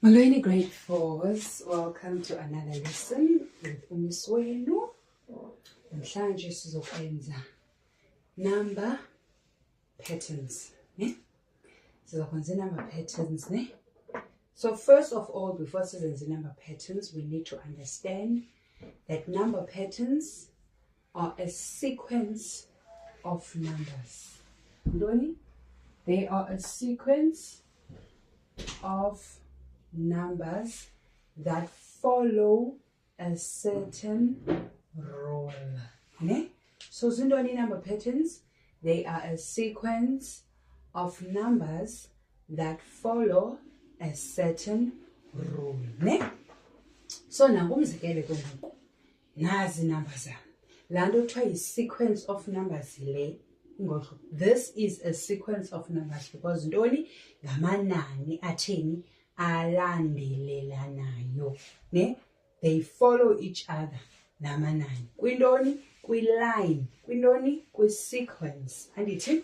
Molweni grade 4s, welcome to another lesson with Umiswenu. Namhlanje sizokwenza number patterns, ne? Sizokwenza number patterns, ne? So first of all, before sizenze number patterns, we need to understand that number patterns are a sequence of numbers. Ndoni? They are a sequence of numbers that follow a certain rule. Ne? So zindoni number patterns? They are a sequence of numbers that follow a certain rule. Ne? So nakumzekele ke ngoku nazi numbers zami. Lando kuthiwa sequence of numbers le. This is a sequence of numbers because ntoni ngamanani atheni alandelelanayo, ne? They follow each other namanani. Kwintoni? Kwi-line. Kwintoni? Kwi-sequence. Andithi?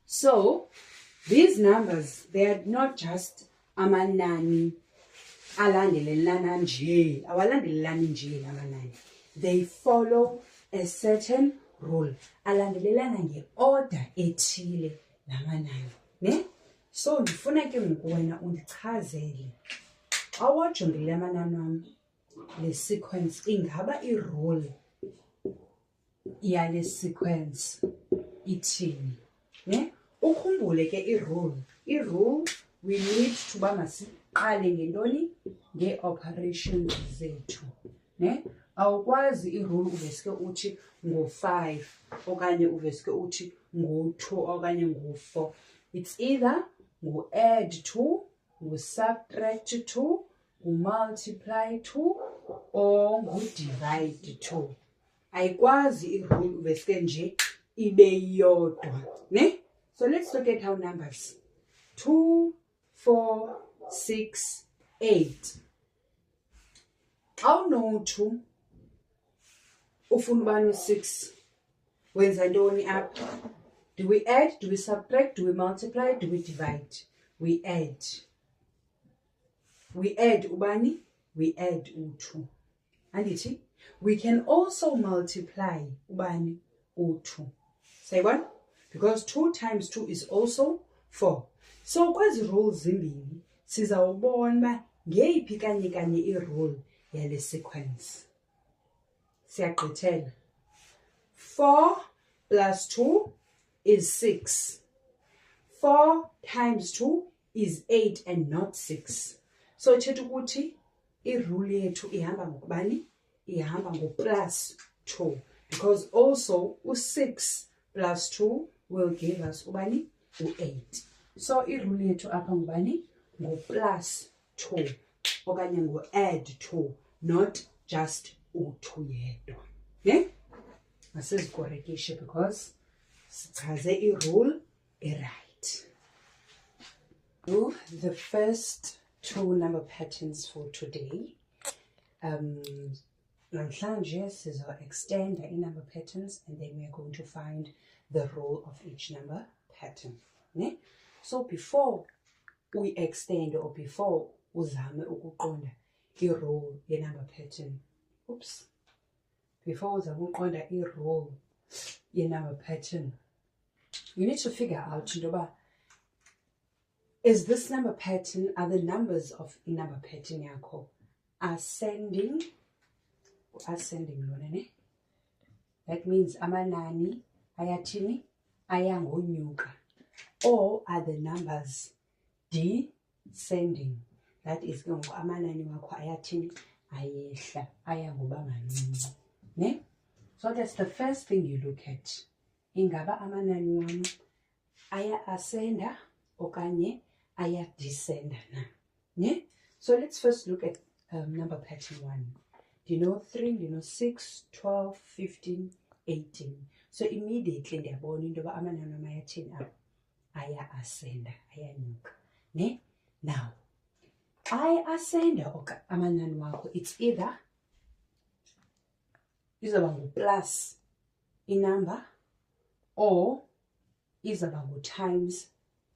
So these numbers, they are not just amanani alandelelana nje. Awalandelelani nje namanani. They follow a certain rule. Alandelelana nge-order ethile namanani, ne? So ndifuna ke ngoku wena undichazele awajongile amanani wami le sequence ingaba i-rule yale sequence ithini, ne? Ukhumbule ke i-rule we need to ba masiqale ngentoni ngee-operations zethu, ne? Awukwazi i-rule uveske uthi ngo-5 okanye uveske uthi ngo-2 okanye ngo-4. It's either ngu-add 2, ngu-subtract 2, ngu-multiply 2 or ngu-divide 2. Ayikwazi i-rule uveske nje ibe yodwa, ne? So let's look at how numbers 2, 4, 6, 8. Awuno-2 ufuna ubani u-6 wenza ntoni apha? Do we add? Do we subtract? Do we multiply? Do we divide? We add. We add ubani? We add u-2. Andithi? We can also multiply ubani? U-2. Say what? Because 2 times 2 is also 4. So kwezi rules zimbini sizawubona ba ngeyiphi kanye i-rule yale sequence. Siyagqithela. 4 plus 2 is 6. 4 times 2 is 8 and not 6. So thetha ukuthi i-rule yethu ihamba ngokubani? Ihamba ngo-plus 2. Because also u-6 plus 2 will give us ubani? U-8. So i-rule yethu apha ngubani? Ngo-plus 2 okanye ngo-add 2, not just u-2 yedwa. Ne? Masizikorekishe because sichaze i-rule right. Do the first 2 number patterns for today. Namhlanje sizo-extend i-number patterns and then we are going to find the rule of each number pattern. Ne? So before we extend or before uzame ukuqonda i-rule ye-number pattern, before uzame ukuqonda i-rule ye-number pattern, you need to figure out intoba, is this number pattern, are the numbers of i-number pattern yakho ascending lona, ne? That means amanani ayathini? Ayangonyuka. Or are the numbers descending? That is amanani wakho ayathini? Ayehla, ayangoba mancinci, ne? So that's the first thing you look at. Ingaba amanani wami aya-ascenda okanye aya-descenda na, ne? So let's first look at number pattern 1. Do you know 3? Do you know 6, 12, 15, 18? So immediately ndiyabona into yoba amanani wami ayathini apha? Aya-ascenda, ayanyuka, ne? Now, aya-ascenda amanani wakho, it's either izawuba ngu-plus i-number or izawuba ngu-times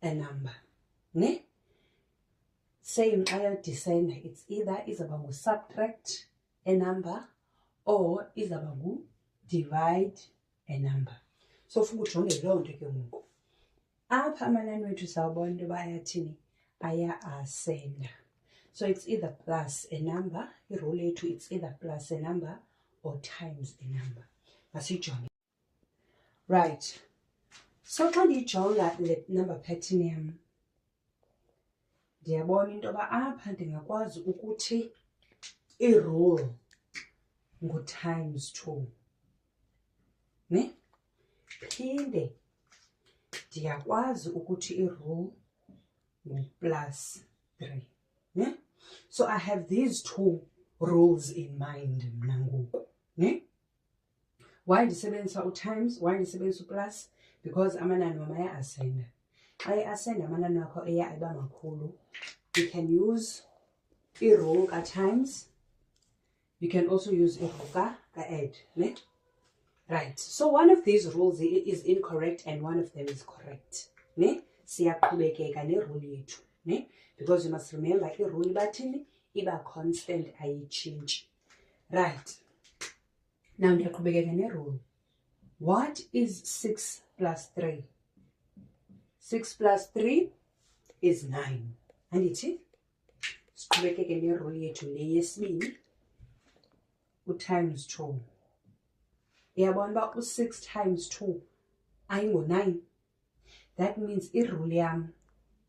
a number, ne? same descend, it's either izaba ngu subtract a number or izaba ngu divide a number. So ufuna ujonge loo nto ke ngoku. Apha amanani wethu sawubona into yoba ayathini, aya-ascenda. So it's either plus a number, irule yethu it's either plus a number or times a number. Masiyijonge. Right. So xa ndiyijonga le number pattern yam, ndiyabona into yoba apha ndingakwazi ukuthi irule ngu times 2. Ne? Phinde ndiyakwazi ukuthi irule ngu plus 3. Ne? So I have these two rules in mind mna ngoku. Ne? Why ndisebenzisa u-times? Why ndisebenzisa u-plus? Because amanani wam aya-ascenda. Xa e-ascenda amanani wakho eya eba makhulu, you can use i-rule ka-times. You can also use i-rule ka-add. Ne? Right. So one of these rules is incorrect and one of them is correct. Ne? Siyaqhubekeka ne-rule yethu. Ne? Because you must remember i-rule bathini iba constant, ayitshintshi. Right. Now ndiyaqhubekeka ne-rule. What is 6 plus 3? 6 plus 3 is 9. Andithi? Siqhubekeke ne-rule yethu le yesibini, u-times 2. Uyabona uba u-6 times 2 ayingo-9. That means irule yam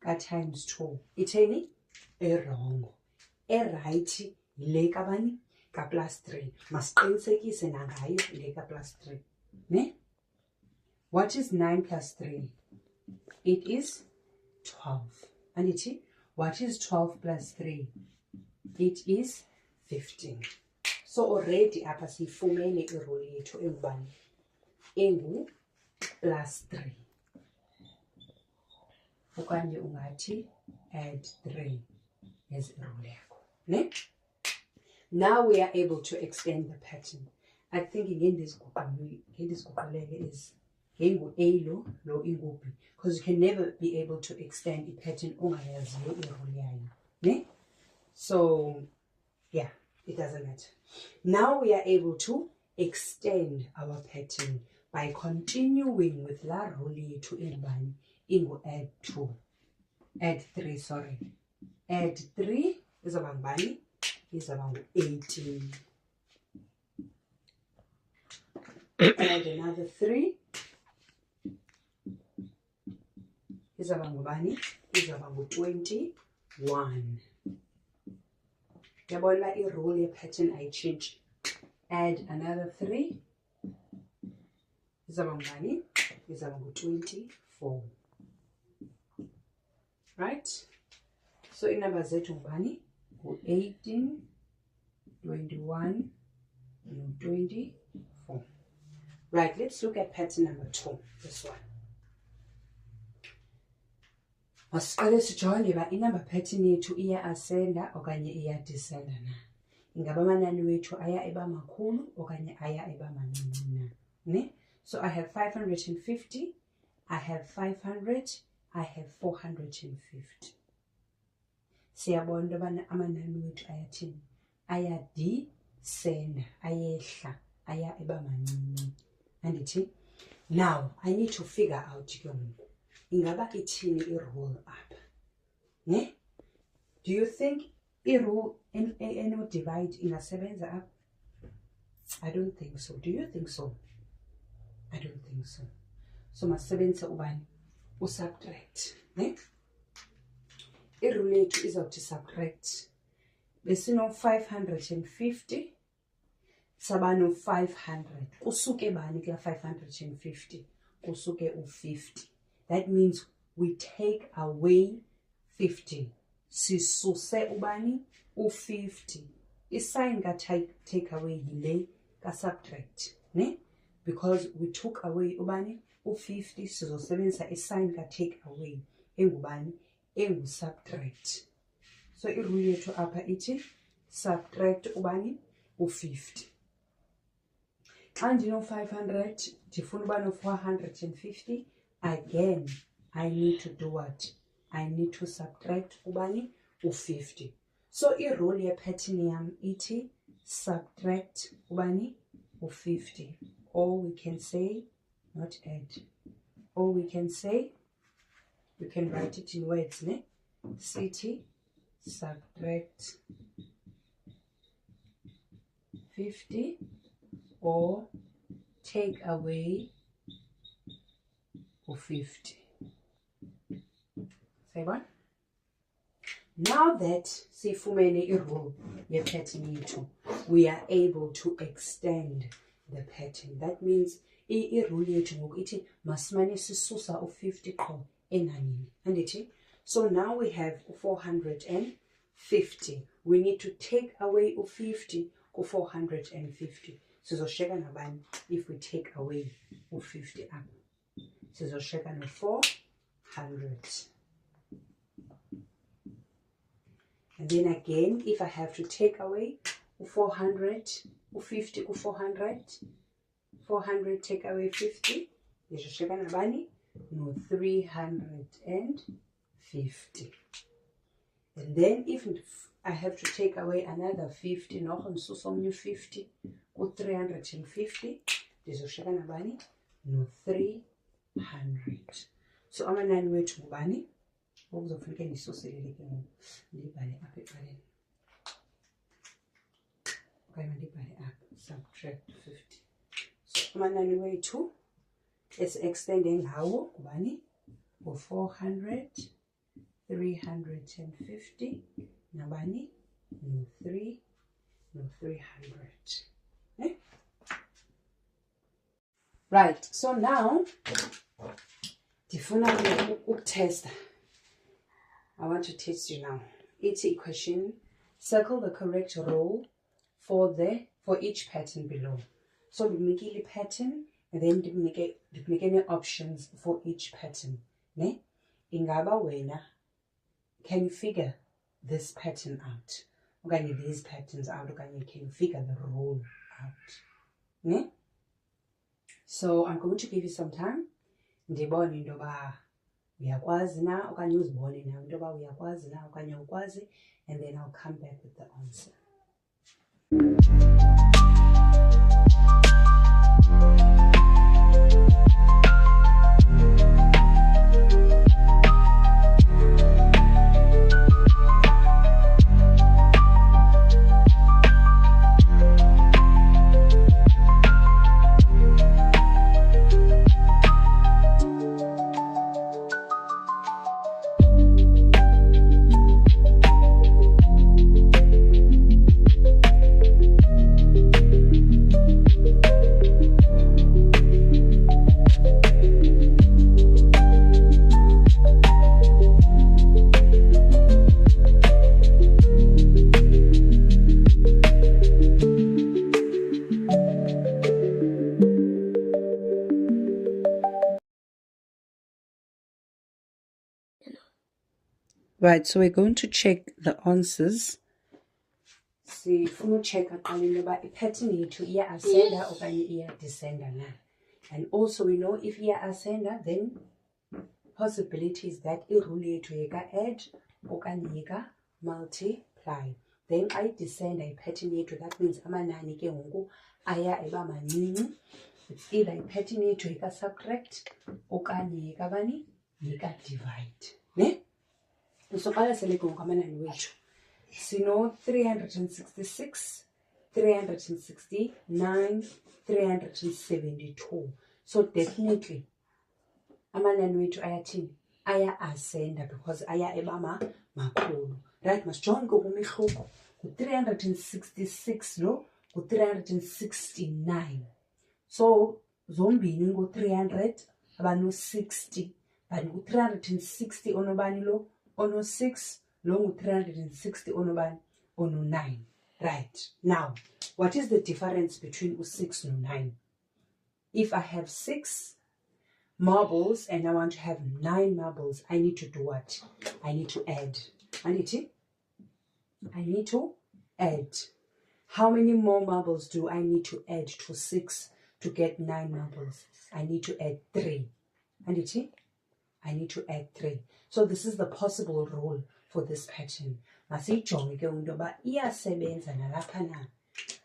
ka-times 2 itheni? Erongo. Erayithi yile kabani? Ka-plus 3. Masiqinisekise nangayo le ka-plus 3. Ne? What is 9 plus 3? It is 12. Andithi? What is 12 plus 3? It is 15. So already apha siyifumene irule yethu engubani? Engu plus 3. Okanye ungathi add 3 as irule yakho. Ne? Now we are able to extend the pattern. I think ngendiziguqulele is ngengu-A lo ingu-B, because you can never be able to extend a pattern ongayaziyo irule yayo. Ne? So yeah, it doesn't matter. Now we are able to extend our pattern by continuing with la rule yethu engubani? Ingu-add 2. Add 3, sorry. Add 3 izaba ngubani? Izaba ngu-18. Add another 3. Izaba ngubani? Izaba ngu-21. Yabona uba irule ye-pattern ayitshintshi. Add another 3. Izaba ngubani? Izaba ngu-24. Right? So inamba zethu ngubani? Ngu-18, 21, no-24. Right, let's look at pattern number 2, this one. Masiqale sijonge uba inamba pattern yethu iya-ascenda okanye iya-descenda na. Ingaba amanani wethu aya eba makhulu okanye aya eba mancinci na. Ne? So I have 550, I have 500, I have 450. Siyabona into yobana amanani wethu ayathini? Ayadescenda, ayehla, aya eba mancinci. Andithi? Now, I need to figure out ke ngoku. Ingaba ithini i-rule apha? Ne? Do you think i-rule eno-divide ingasebenza apha? I don't think so. Do you think so? I don't think so. So masisebenzise ubani? U-subtract. Ne? I-rule yethu izawuthi subtract. Besino-550. Saba no-500. Kusuke bani kula 550? Kusuke u-50. That means we take away 50. Sisuse ubani? U-50. Isign ka-take away yile ka-subtract. Ne? Because we took away ubani? U-50. Sizosebenzisa isign ka-take away. Engubani? Engu-subtract. So irule yethu apha ithi subtract ubani? U-50. Xa ndino-500, ndifuna uba no-450, again, I need to do what? I need to subtract ubani? u50. So irule yepattern yam ithi subtract ubani u50, or we can say not add, or we can say, we can write it in words, ne? City subtract 50, or take away 50. Say what? Now that sifumene irule yepattern yethu, we are able to extend the pattern. That means irule yethu ngoku ithi masimane sisusa u50 qho enanini. Andithi? So now we have 450. We need to take away u50 ku450. Sizoshiyeka nabani if we take away u50 up? Sizoshiyeka no400. And then again, if I have to take away 400, 50 ku400, 400 take away 50, no 350. And then if I have to take away another 50, no 50 ku 350, no 300. So amanani wethu ngubani? Okuzofuneka ndisuselele ke ngoku ndibhale apha ecaleni. Okanye ndibhale apha, subtract 50. So amanani wethu esi-extende ngawo ngubani? U400, 350, nabani? No300. Okay? Right, so now ndifuna ukutesta. I want to test you now. It's a question. Circle the correct row for each pattern below. So we make a pattern, and then we make any options for each pattern. Ne? Ingaba wena, can you figure this pattern out? Or can you these patterns out? Or can you figure the row out? Ne? So I'm going to give you some time. Ndibone indoba uyakwazi na okanye uzibone na intoba uyakwazi na okanye awukwazi, and then I'll come back with the answer. Right, so we're going to check the answers. Sifuna uchecka qala intoba ipattern yethu iya ascender okanye iya descender na. And also we know if iya ascender, then possibilities that irule yethu yeka add okanye yeka multiply. Then I descender ipattern yethu, that means amanani ke ngoku aya eba mancinci. It's either ipattern yethu yeka subtract okanye yeka bani yeka divide. Ne? So qala seleke ngoku amanani wethu. Sino 366, 369, 372. So definitely amanani wethu ayathini? Aya ascender because aya ebama makhulu. Right, masijonge umehluko ku 366 lo ku 369. So zombini ngo 300 abano 60, but ku 360 onobani lo ono 6, long 360 onobani ono 9. Right, now what is the difference between 6 and 9? If I have 6 marbles and I want to have 9 marbles, I need to do what? I need to add. I need to add. How many more marbles do I need to add to 6 to get 9 marbles? I need to add 3. I need to add 3. So this is the possible rule for this pattern. Masiyijonge ke into yoba iyasebenza nalapha na.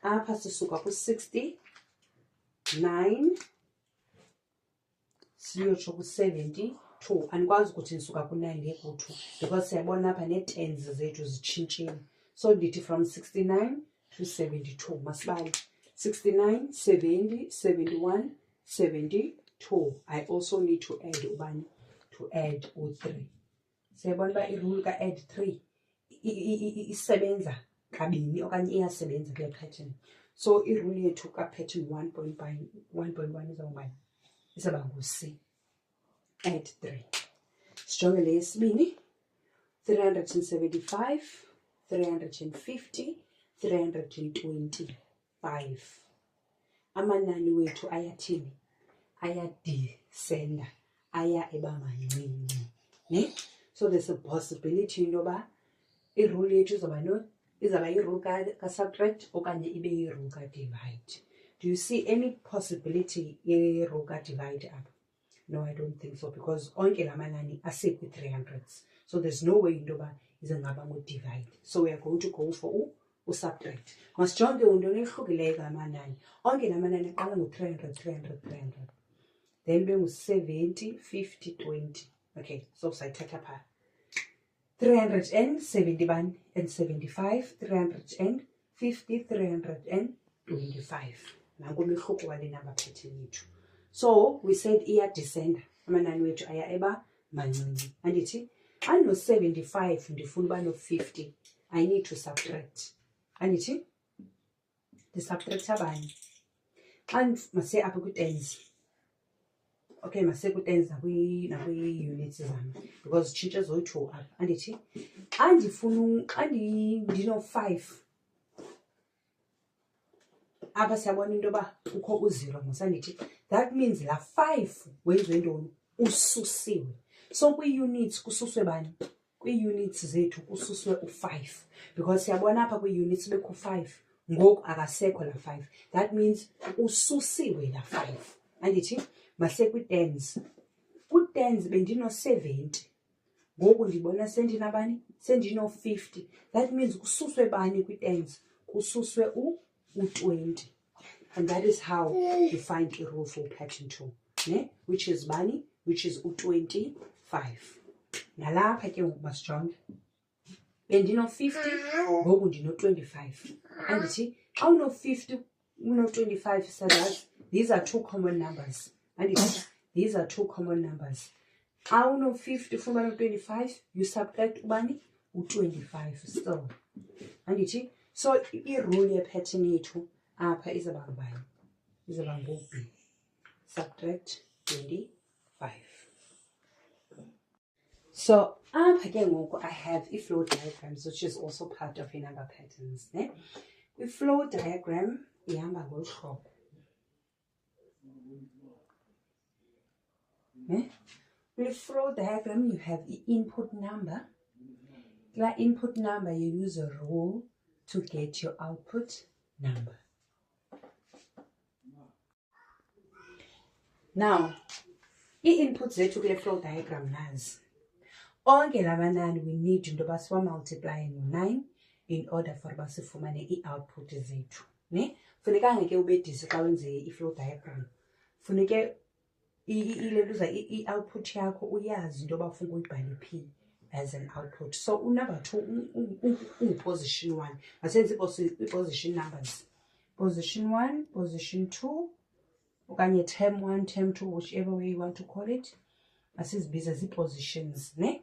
Apha sisuka ku-69 siyotsho ku-72. Andikwazi ukuthi ndisuka ku-9 ndiye ku-2 because siyabona apha nee-tens zethu zitshintshile. So ndithi from 69 to 72. Masibale 69, 70, 71, 72. I also need to add ubani, to add u-3. Siyabona uba irule ka-add 3 isebenza kabini okanye iyasebenza kule pattern. So irule yethu ka-pattern 1.1 izawubani? Izawuba ngu-C. Add 3. Sijonge le yesibini. 375, 350, 325. Amanani wethu ayathini? Ayadisenda, aya eba mancinci. Ne? So there's a possibility into yoba irule yethu izawuba yirule ka-subtract okanye ibe yirule ka-divide. Do you see any possibility ye-rule ka-divide apha? No, I don't think so, because onke la manani asekwi-300s. So there's no way into yoba izawungaba ngu-divide. So we are going to go for u-subtract. Masijonge ntoni ehlukileyo kamanani. Onke la manani aqala ngu-300, 300, 300. Then bengu-70, 50, 20. Okay, so sayithatha phaa. 370 bani and 75, 350, 325. Nanku umehluko wale number pattern yethu. So we said iyadisenda, amanani wethu aya eba mancinci. Andithi xa no-75 ndifuna uba no-50, I need to subtract. Andithi ndisubtracta bani? Xa mase apha kwi-tens. Okay, mase ku-tens nakwi-units zam because zitshintshe zoyi-2 apha. Andithi xa ndino-5 apha siyabona into yoba kukho u-0 musandithi. That means la 5 wenziwe ntoni? Ususiwe. So kwii-units kususwe bani? Kwii-units zethu kususwe u-5 because siyabona apha kwii-units bekho 5 ngoku akasekho la 5. That means ususiwe la 5. Andithi mase kwii-tens. Kwii-tens bendino-70 ngoku ndibona sendinabani? Sendino-50. That means kususwe bani kwii-tens? Kususwe u-20. And that is how you find a rule for pattern 2, ne? Which is bani? Which is u-25. Nalapha ke ngoku masijonge. Bendino-50 ngoku ndino-25. Andithi xa uno-50 uno-25 sazazi these are two common numbers. Andithi these are two common numbers. Xa uno-50 ufuna no-25 you subtract ubani? U-25 still. Andithi so irule yepattern yethu apha izawuba ngubani? Izawuba ngu-B. Subtract 25. So apha ke ngoku I have i-flow diagrams which is also part of i-number patterns. Ne? I-flow diagram ihamba ngolu hlobo. Ne? Kwi-flow diagram you have i-input number. Kula input number you use a rule to get your output number. Now, i-inputs zethu kule flow diagram nazi. Onke la manani we need into yoba siwamultiplye no-9 in order for uba sifumane i-output zethu. Ne? Funekanga ke ubedise xa wenze i-flow diagram. Funeke ilentuza i-output yakho uyazi into yoba ufuna uyibhale phi as an output. So number 2 position 1. Masenze i-position numbers. Position 1, position 2, okanye term 1, term 2, whichever way you want to call it. Asizibiza zii-positions, ne?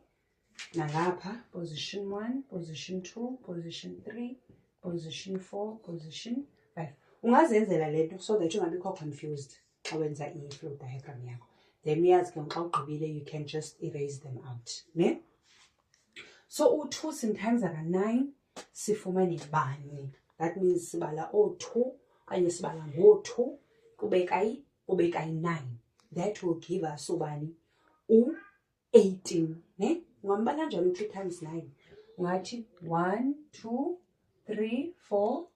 Nalapha, position 1, position 2, position 3, position 4, position 5. Ungazenzela le nto so that ungabikho confused xa wenza i-flow diagram yakho. Then uyazi ke xa ugqibile you can just erase them out, ne? So u-2 simtimes ka-9 sifumane bani? That means sibala o-2 okanye sibala ngo-2 kubeka i-9. That will give us ubani? U-18, ne? Ungambala njani u-2 times 9? Ungathi 1, 2, 3, 4,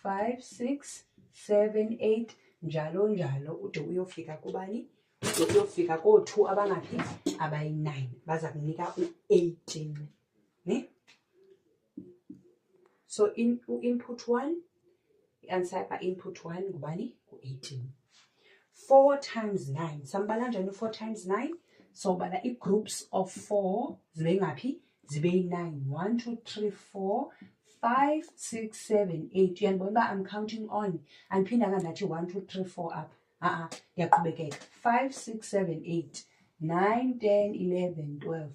5, 6, 7, 8 njalo njalo ude uyofika kubani? Ude uyofika koo-2 abangaphi? Abayi-9. Baza kunika u-18, ne? So input 1, i-answer yapha input 1 ngubani? 18. 4 times 9. Sambala njani 4 times 9? So bala i-groups of 4 zibe ngaphi? Zibe 9. 1, 2, 3, 4, 5, 6, 7, 8. Uyanibona uba I'm counting on. Andiphindanga ndathi 1, 2, 3, 4 up. Yaqhubekeka. 5, 6, 7, 8, 9, 10, 11, 12,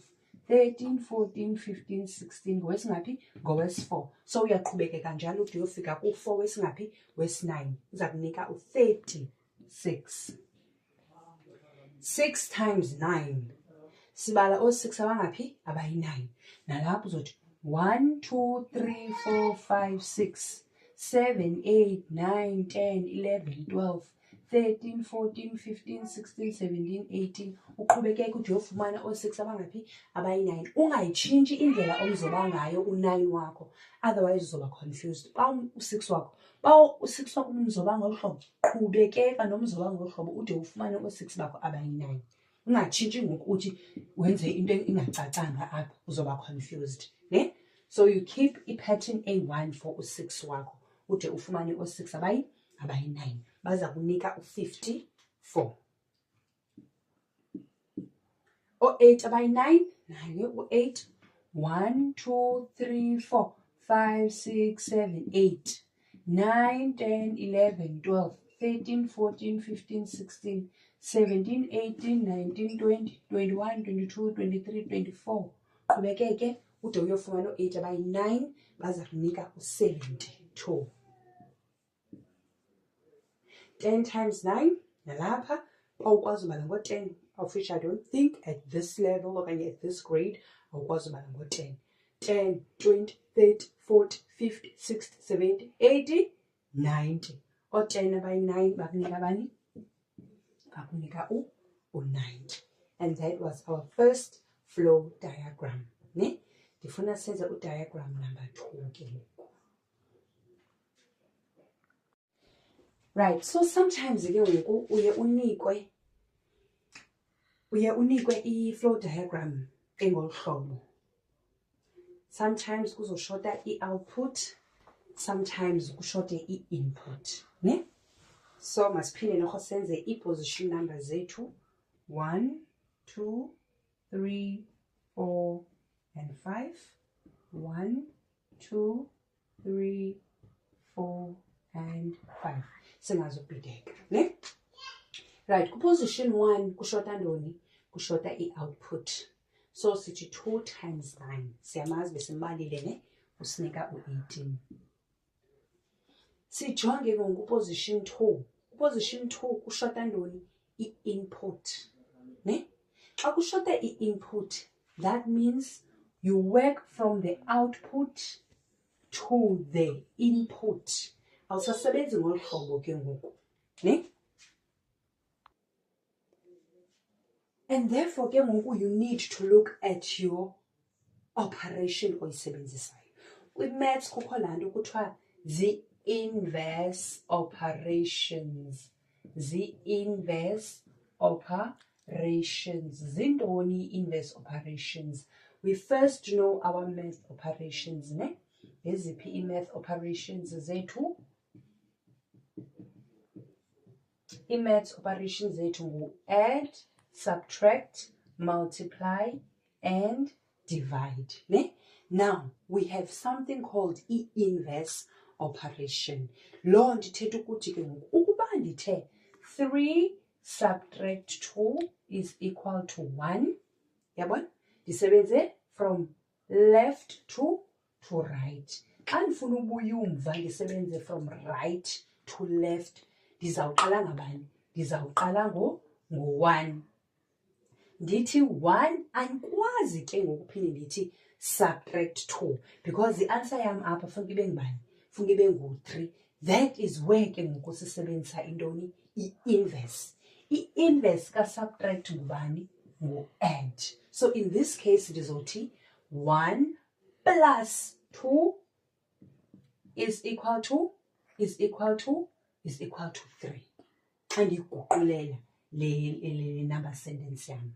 13, 14, 15, 16. Ngowesingaphi? Ngowesi-4. So uyaqhubekeka njalo ude uyofika ku-4 wesingaphi? Wesi-9. Uza kunika u-36. 6 times 9. Sibala o-6 abangaphi? Abayi-9. Nalapho uzothi 1, 2, 3, 4, 5, 6, 7, 8, 9, 10, 11, 12, 13, 14, 15, 16, 17, 18. Uqhubekeke ude uyofumana o-6 abangaphi? Abayi-9. Ungayitshintshi indlela omzoba ngayo u-9 wakho, otherwise uzoba confused. Xa u-6 wakho, u-6 wakho umzoba ngolu hlobo, qhubekeka nomzoba ngolu hlobo ude ufumane o-6 bakho abayi-9. Ungatshintshi ngoku uthi wenze into ingacacanga apha, uzoba confused. Ne? So you keep i-pattern A1 for u-6 wakho ude ufumane o-6 abayi-9. Baza kunika u-54. O-8 abayi-9, nayo u-8. 1, 2, 3, 4, 5, 6, 7, 8, 9, 10, 11, 12, 13, 14, 15, 16, 17, 18, 19, 20, 21, 22, 23, 24. Qhubekeke ude uyofumana o-8 abayi-9, baza kunika u-72. 10 times 9, nalapha, awukwazi ubala ngo-10, of which I don't think at this level okanye at this grade, awukwazi ubala ngo-10. 10, 20, 30, 40, 50, 60, 70, 80, 90. O-10 abayi-9 bakunika bani? Bakunika u-90. And that was our first flow diagram. Ne? Ndifuna senze u-diagram number 2 ke ngoku. Right, so sometimes ke ngoku uye unikwe i-flow diagram engolu hlobo. Sometimes kuzoshota i-output, sometimes kushote i-input. Ne? So masiphinde nokho senze i-position number zethu. 1, 2, 3, 4, and 5. 1, 2, 3, 4, and 5. Singazobhideka, ne? Right, ku-position 1 kushota ntoni? Kushota i-output. So sithi 2 times 9. Siyamazi besimbalile, ne? Usinika u-18. Sijonge ngoku ku-position 2. Ku-position 2 kushota ntoni? I-input, ne? Xa kushota i-input, that means you work from the output to the input. Awusasebenzi ngolu hlobo ke ngoku, ne? And therefore ke ngoku you need to look at your operation oyisebenzisayo. Kwi-maths kukho laa nto kuthiwa zii-inverse operations. Zii-inverse operations. Zintoni ii-inverse operations? We first know our math operations, ne? Eziphi ii-math operations zethu? Ii-math operations zethu ngu-add, subtract, multiply, and divide. Ne? Now, we have something called i-inverse operation. Loo nto ithetha ukuthi ke ngoku ukuba ndithe 3 subtract 2 is equal to 1. Yabona? Ndisebenze from left to right. Xa ndifuna ubuya umva ndisebenze from right to left, ndizawuqala ngabani? Ndizawuqala ngo-1. Ndithi 1, andikwazi ke ngokuphinde ndithi subtract 2 because i-answer yam apha funeka ibe ngubani? Funeka ibe ngu-3. That is where ke ngoku sisebenzisa intoni? I-inverse. I-inverse ka-subtract ngubani? Ngu-add. So in this case ndizothi 1 plus 2 is equal to 3. Xa ndiyiguqulela le number sentence yam.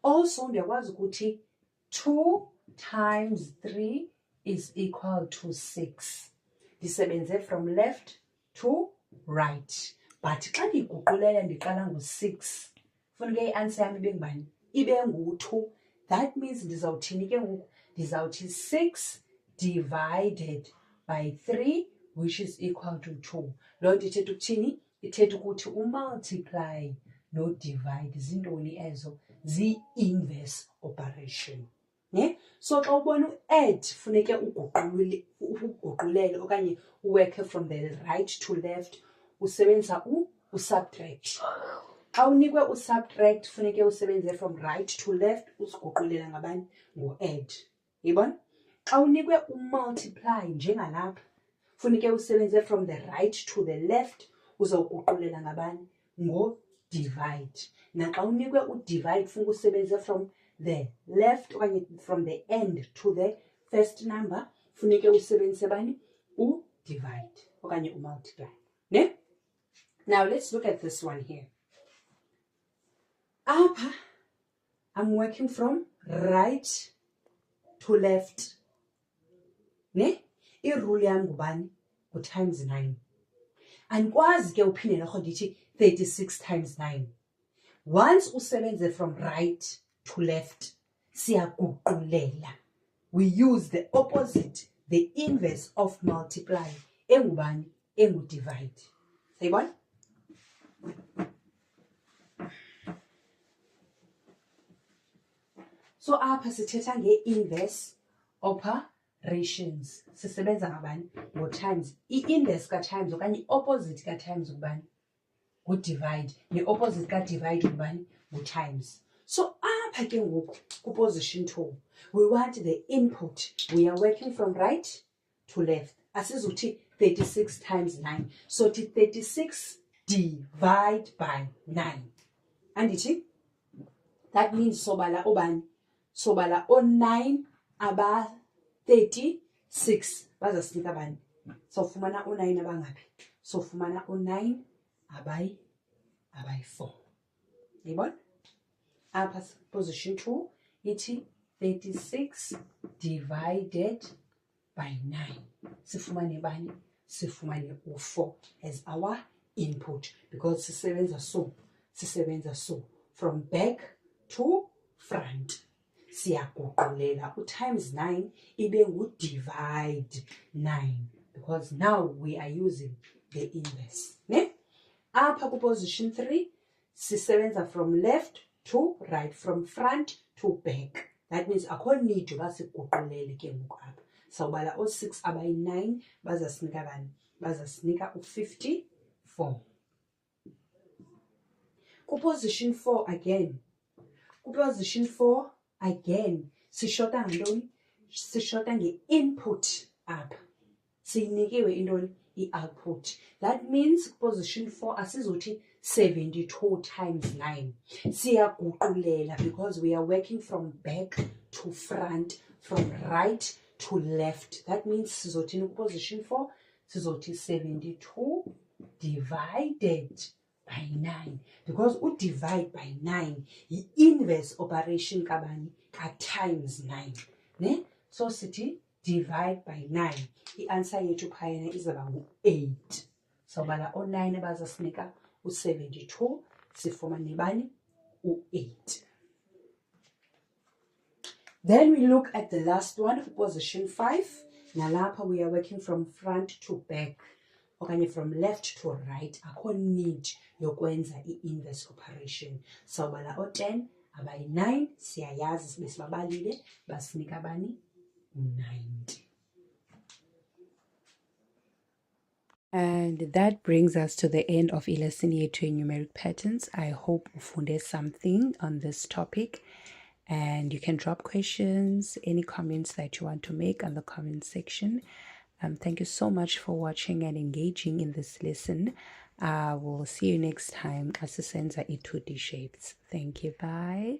Also ndiyakwazi ukuthi 2 times 3 is equal to 6. Ndisebenze from left to right. But xa ndiguqulela ndiqala ngo-6, funeke i-answer yam ibe ngubani? Ibe ngu-2. That means ndizawuthini ke ngoku? Ndizawuthi 6 divided by 3, which is equal to 2. Loo nto ithetha ukuthini? Ithetha ukuthi umultiply no-divide zintoni ezo? Zii-inverse operation. Ne? So xa ubona u-add funeke uguqulele okanye uworke from the right to left, usebenzisa u-subtract. Xa unikwe u-subtract funeke usebenze from right to left, usiguqulela ngabani? Ngo-add. Yibona? Xa unikwe u-multiply njengalapha, funeke usebenze from the right to the left, uzawuguqulela ngabani? Ngo-divide. Naxa unikwe u-divide funeke usebenze from the left okanye from the end to the first number, funeke usebenzise bani? U-divide okanye u-multiply. Ne? Now let's look at this one here. Apha, I'm working from right to left. Ne? I-rule yam ngubani? Times 9. Andikwazi ke uphinde norho ndithi 36 times 9. Once usebenze from right to left, siyaguqulela. We use the opposite, the inverse of multiply. Engubani? Engu-divide. Sayibona? So apha sithetha nge-inverse operations. Sisebenza ngabani? Ngo-times. I-inverse ka-times okanye i-opposite ka-times ngubani? Ngu-divide. Ne-opposite ka-divide ngubani? Ngu-times. So apha ke ngoku ku-position 2, we want the input. We are working from right to left. Asizuthi 36 times 9. So ti 36 divide by 9. Andithi? That means sobala obani? Sobala o-9 aba 36. Bazasinika bani? So fumana o-9 abangaphi? So fumana o-9 abayi 4. Yibona? Upper position 2, iti 36 divided by 9. Sifumane bani? Sifumane u-4 as our input, because sisebenza so from back to front. Siyaguqulela u-times 9 ibe ngu-divide 9, because now we are using the inverse. Ne? Upper position 3, sisebenza from left to right, from front to back. That means akho need uba siguqulele ke ngoku apha. Sawubala o-6 abayi-9 bazasinika bani? Bazasinika u-54. Ku-position 4 again. Ku-position 4 again, sishota ngantoni? Sishota nge-input apha. Siyinikiwe intoni? I-output. That means position 4 asizuthi 72 times 9. Siyaguqulela because we are working from back to front, from right to left. That means sizothi in position 4, sizothi 72 divided by 9. Because divide by 9 is inverse operation kabani? Ka times 9. Ne? So sithi divide by 9. The answer yethu phayana izaba ngu-8. So bala o-9 bazasinika u-72, sifumane bani? U-8. Then we look at the last one, position 5. Nalapha we are working from front to back, okanye from left to right. Akho need yokwenza i-inverse operation. So bala o-10 abayi-9 siyayazi sibe sibabalile basinika bani? 90. And that brings us to the end of lesson year 2 in numeric patterns. I hope you found something on this topic, and you can drop questions, any comments that you want to make on the comment section. Thank you so much for watching and engaging in this lesson. We'll see you next time as we senza 2D shapes. Thank you. Bye.